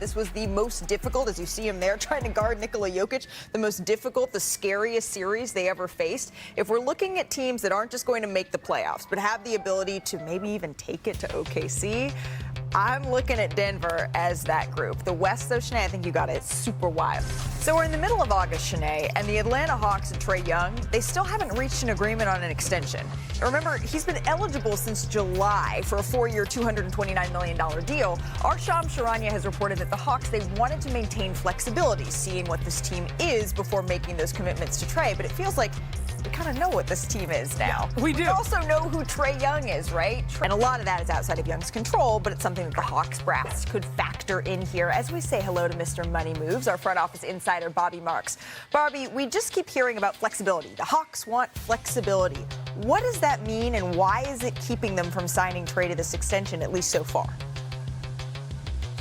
This was the most difficult, as you see him there, trying to guard Nikola Jokic, the most difficult, the scariest series they ever faced. If we're looking at teams that aren't just going to make the playoffs, but have the ability to maybe even take it to OKC, I'm looking at Denver as that group. The West, though, Shanae, I think you got it. It's super wild. So we're in the middle of August, Shanae, and the Atlanta Hawks and Trae Young, they still haven't reached an agreement on an extension. Remember, he's been eligible since July for a 4-year, $229 million deal. Our Shams Charania has reported that the Hawks, they wanted to maintain flexibility, seeing what this team is before making those commitments to Trae. But it feels like we kind of know what this team is now. Yeah, we do. We also know who Trae Young is, right? And a lot of that is outside of Young's control, but it's something that the Hawks brass could factor in here as we say hello to Mr. Money Moves, our front office insider, Bobby Marks. Bobby, we just keep hearing about flexibility. The Hawks want flexibility. What does that mean, and why is it keeping them from signing Trae to this extension, at least so far?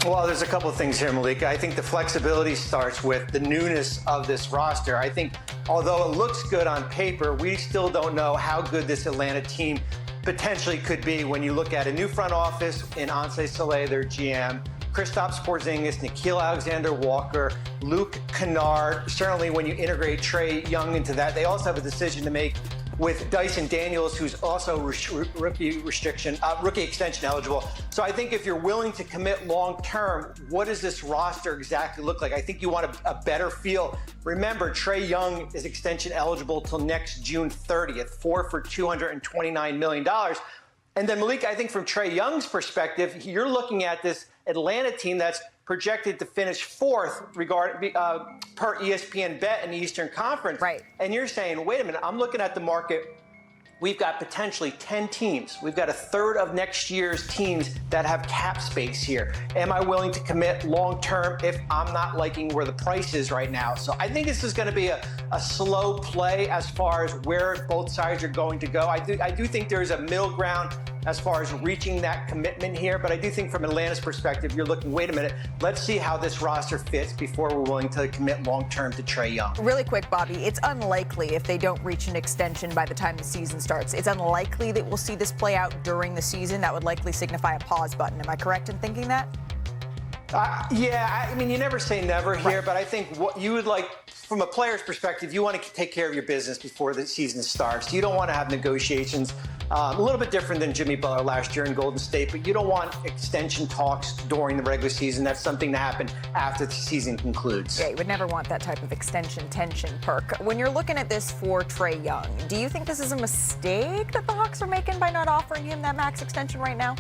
Well, there's a couple of things here, Malika. I think the flexibility starts with the newness of this roster. I think although it looks good on paper, we still don't know how good this Atlanta team potentially could be when you look at a new front office in Anse Soleil, their GM, Kristaps Porzingis, Nickeil Alexander-Walker, Luke Kennard. Certainly when you integrate Trae Young into that, they also have a decision to make with Dyson Daniels, who's also rookie extension eligible. So I think if you're willing to commit long term, what does this roster exactly look like? I think you want a better feel. Remember, Trae Young is extension eligible till next June 30th, for $229 million. And then, Malika, I think from Trae Young's perspective, you're looking at this Atlanta team that's projected to finish fourth per ESPN Bet in the Eastern Conference. Right. And you're saying, wait a minute, I'm looking at the market. We've got potentially 10 teams. We've got a third of next year's teams that have cap space here. Am I willing to commit long term if I'm not liking where the price is right now? So I think this is going to be a slow play as far as where both sides are going to go. I do think there's a middle ground as far as reaching that commitment here. But I do think from Atlanta's perspective, you're looking, wait a minute, let's see how this roster fits before we're willing to commit long-term to Trae Young. Really quick, Bobby, it's unlikely if they don't reach an extension by the time the season starts. It's unlikely that we'll see this play out during the season. That would likely signify a pause button. Am I correct in thinking that? Yeah, I mean, you never say never here, right. But I think what you would like, from a player's perspective, you want to take care of your business before the season starts. You don't want to have negotiations. A little bit different than Jimmy Butler last year in Golden State, but you don't want extension talks during the regular season. That's something to happen after the season concludes. Yeah, you would never want that type of extension tension perk. When you're looking at this for Trae Young, do you think this is a mistake that the Hawks are making by not offering him that max extension right now?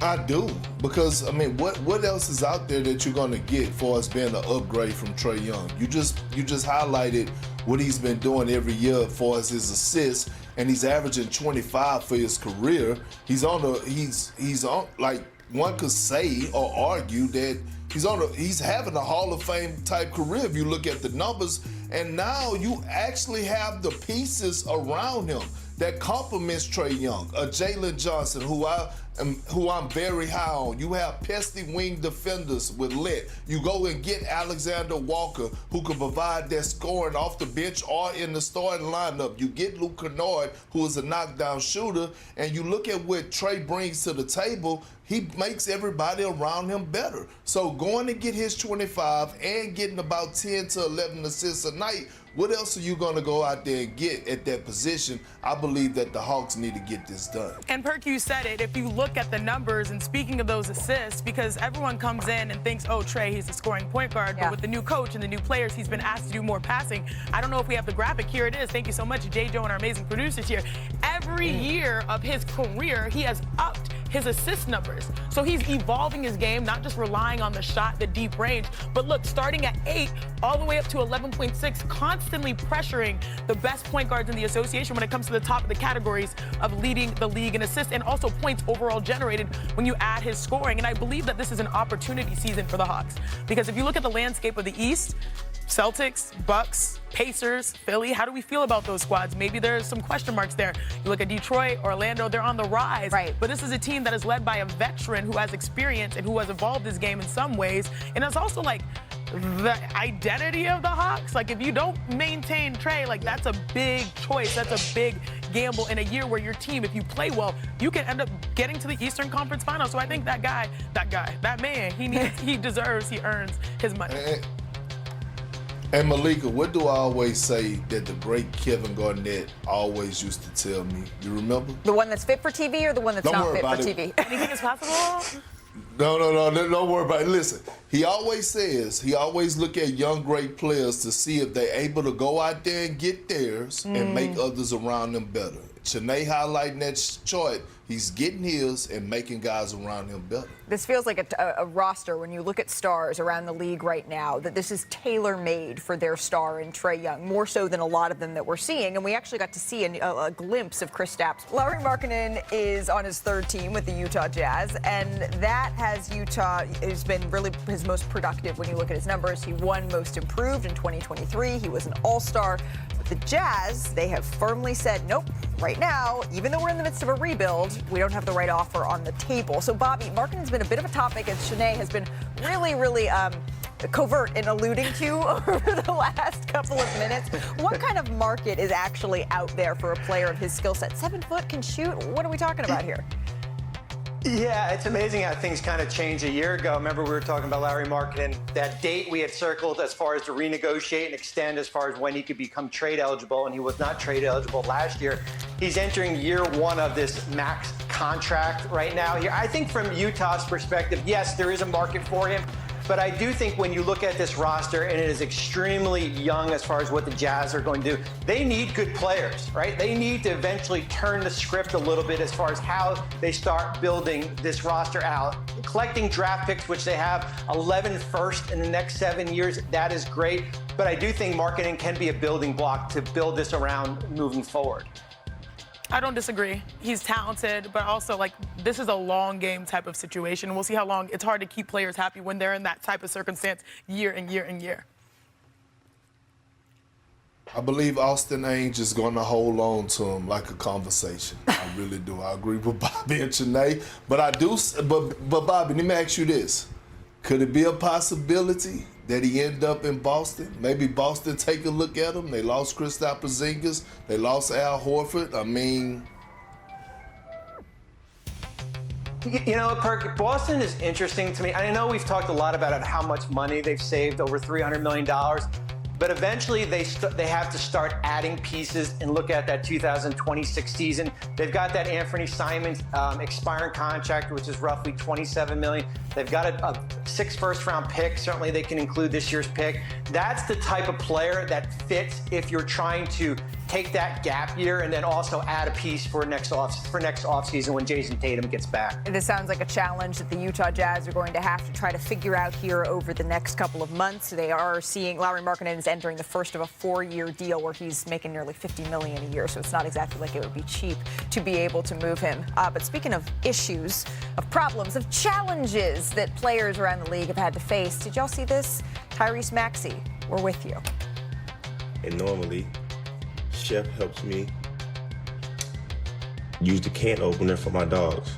I do, because I mean, what else is out there that you're going to get for us being an upgrade from Trae Young? You just highlighted what he's been doing every year for us, his assists, and he's averaging 25 for his career. He's on like one could say or argue that he's having a Hall of Fame type career if you look at the numbers, and now you actually have the pieces around him that complements Trae Young. A Jalen Johnson, who I'm very high on. You have pesky wing defenders with Lit. You go and get Alexander Walker, who can provide that scoring off the bench or in the starting lineup. You get Luke Kennard, who is a knockdown shooter, and you look at what Trae brings to the table. He makes everybody around him better. So going to get his 25 and getting about 10 to 11 assists a night, what else are you going to go out there and get at that position? I believe that the Hawks need to get this done. And Perk, you said it. If you look at the numbers, and speaking of those assists, because everyone comes in and thinks, oh, Trae, he's a scoring point guard. Yeah. But with the new coach and the new players, he's been asked to do more passing. I don't know if we have the graphic. Here it is. Thank you so much, Jay Joe and our amazing producers here. Every year of his career, he has upped his assist numbers. So he's evolving his game, not just relying on the shot, the deep range, but look, starting at 8 all the way up to 11.6, constantly pressuring the best point guards in the association when it comes to the top of the categories of leading the league in assists and also points overall generated when you add his scoring. And I believe that this is an opportunity season for the Hawks, because if you look at the landscape of the East, Celtics, Bucks, Pacers, Philly, how do we feel about those squads? Maybe there's some question marks there. You look at Detroit, Orlando, they're on the rise. Right. But this is a team that is led by a veteran who has experience and who has evolved his game in some ways. And it's also like the identity of the Hawks. Like if you don't maintain Trae, like that's a big choice. That's a big gamble in a year where your team, if you play well, you can end up getting to the Eastern Conference Finals. So I think that man, he deserves, he earns his money. And Malika, what do I always say that the great Kevin Garnett always used to tell me? You remember? The one that's fit for TV or the one that's not fit for TV? Anything is possible? No, don't worry about it. Listen, he always look at young great players to see if they're able to go out there and get theirs and make others around them better. Trae highlighting that chart, he's getting his and making guys around him better. This feels like a roster when you look at stars around the league right now, that this is tailor-made for their star in Trae Young, more so than a lot of them that we're seeing. And we actually got to see a glimpse of Kristaps. Lauri Markkanen is on his third team with the Utah Jazz, and that has been really his most productive when you look at his numbers. He won Most Improved in 2023. He was an all-star. The Jazz, they have firmly said, nope, right now, even though we're in the midst of a rebuild, we don't have the right offer on the table. So, Bobby, Markkanen's been a bit of a topic, as Shannon has been really covert in alluding to over the last couple of minutes. What kind of market is actually out there for a player of his skill set? 7 foot, can shoot. What are we talking about here? Yeah, it's amazing how things kind of changed a year ago. Remember, we were talking about Lauri Markkanen, that date we had circled as far as to renegotiate and extend as far as when he could become trade eligible, and he was not trade eligible last year. He's entering year one of this max contract right now here. I think from Utah's perspective, yes, there is a market for him. But I do think when you look at this roster, and it is extremely young as far as what the Jazz are going to do, they need good players, right? They need to eventually turn the script a little bit as far as how they start building this roster out. Collecting draft picks, which they have 11 first in the next 7 years, that is great. But I do think Markkanen can be a building block to build this around moving forward. I don't disagree. He's talented, but also, this is a long game type of situation. We'll see how long. It's hard to keep players happy when they're in that type of circumstance year and year and year. I believe Austin Ainge is going to hold on to him like a conversation. I really do. I agree with Bobby and Trae. But Bobby, let me ask you this. Could it be a possibility that he ended up in Boston? Maybe Boston take a look at him. They lost Kristaps Porzingis. They lost Al Horford. I mean, you know, Perk, Boston is interesting to me. I know we've talked a lot about how much money they've saved, over $300 million. But eventually they have to start adding pieces and look at that 2026 season. They've got that Anthony Simons expiring contract, which is roughly $27 million. They've got a 6 first-round pick. Certainly they can include this year's pick. That's the type of player that fits if you're trying to take that gap year and then also add a piece for next offseason when Jason Tatum gets back. This sounds like a challenge that the Utah Jazz are going to have to try to figure out here over the next couple of months. They are seeing Lauri Markkanen is entering the first of a 4-year deal where he's making nearly $50 million a year, so it's not exactly like it would be cheap to be able to move him. But speaking of issues, of problems, of challenges that players around the league have had to face, did y'all see this? Tyrese Maxey, we're with you. And normally, Chef helps me use the can opener for my dogs.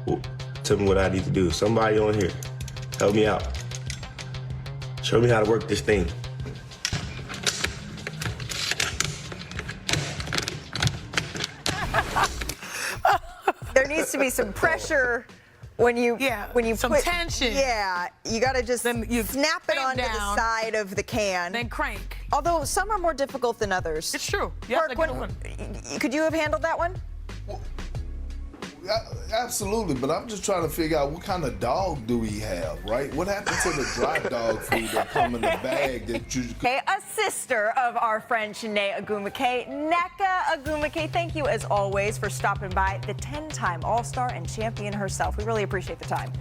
Well, tell me what I need to do. Somebody on here, help me out. Show me how to work this thing. There needs to be some pressure when you some put tension. Yeah, you got to just snap it onto the side of the can. Then crank. Although some are more difficult than others. It's true. Mark, could you have handled that one? Absolutely, but I'm just trying to figure out what kind of dog do we have, right? What happened to the dry dog food that come in the bag that you... Okay, a sister of our friend Chiney Ogwumike, Nneka Ogwumike. Thank you, as always, for stopping by. The 10-time All-Star and champion herself. We really appreciate the time.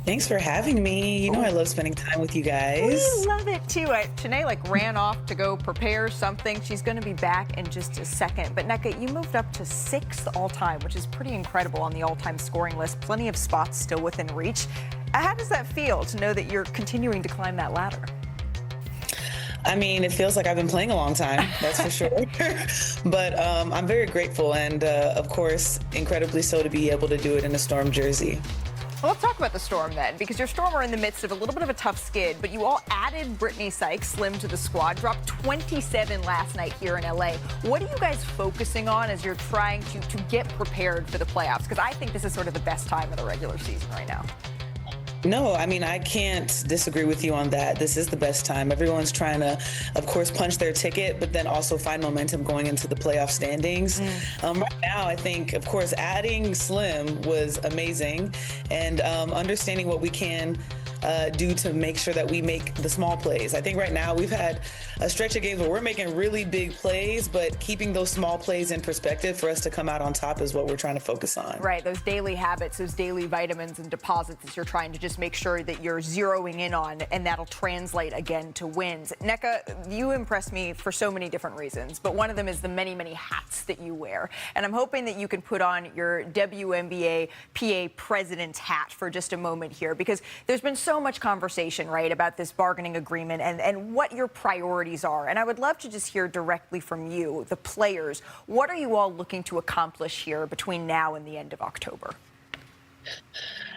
Thanks for having me. You know I love spending time with you guys. We love it, too. Chiney, ran off to go prepare something. She's going to be back in just a second. But, Nneka, you moved up to 6th all-time, which is pretty incredible on the all-time scoring list. Plenty of spots still within reach. How does that feel to know that you're continuing to climb that ladder? I mean, it feels like I've been playing a long time, that's for sure. But I'm very grateful and, of course, incredibly so to be able to do it in a Storm jersey. Well, let's talk about the Storm then, because your Storm are in the midst of a little bit of a tough skid, but you all added Brittany Sykes, Slim, to the squad, dropped 27 last night here in LA. What are you guys focusing on as you're trying to get prepared for the playoffs? Because I think this is sort of the best time of the regular season right now. No, I mean, I can't disagree with you on that. This is the best time. Everyone's trying to, of course, punch their ticket, but then also find momentum going into the playoff standings. Right now, I think, of course, adding Slim was amazing, and understanding what we can do to make sure that we make the small plays. I think right now we've had a stretch of games where we're making really big plays, but keeping those small plays in perspective for us to come out on top is what we're trying to focus on. Right, those daily habits, those daily vitamins and deposits that you're trying to just make sure that you're zeroing in on, and that'll translate again to wins. Nneka, you impress me for so many different reasons, but one of them is the many, many hats that you wear. And I'm hoping that you can put on your WNBA PA president's hat for just a moment here, because there's been so much conversation, right, about this bargaining agreement and what your priorities are. And I would love to just hear directly from you, the players. What are you all looking to accomplish here between now and the end of October?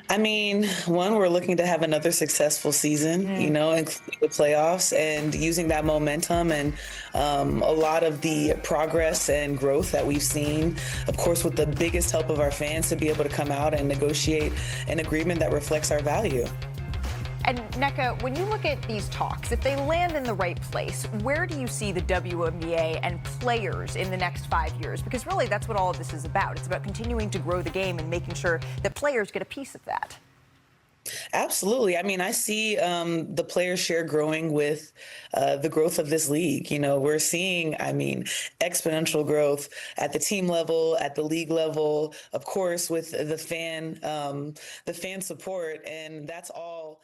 I mean, one, we're looking to have another successful season, including the playoffs, and using that momentum and a lot of the progress and growth that we've seen, of course, with the biggest help of our fans, to be able to come out and negotiate an agreement that reflects our value. And Nneka, when you look at these talks, if they land in the right place, where do you see the WNBA and players in the next 5 years? Because really, that's what all of this is about. It's about continuing to grow the game and making sure that players get a piece of that. Absolutely. I mean, I see the player share growing with the growth of this league. We're seeing, exponential growth at the team level, at the league level, of course, with the fan support. And that's all.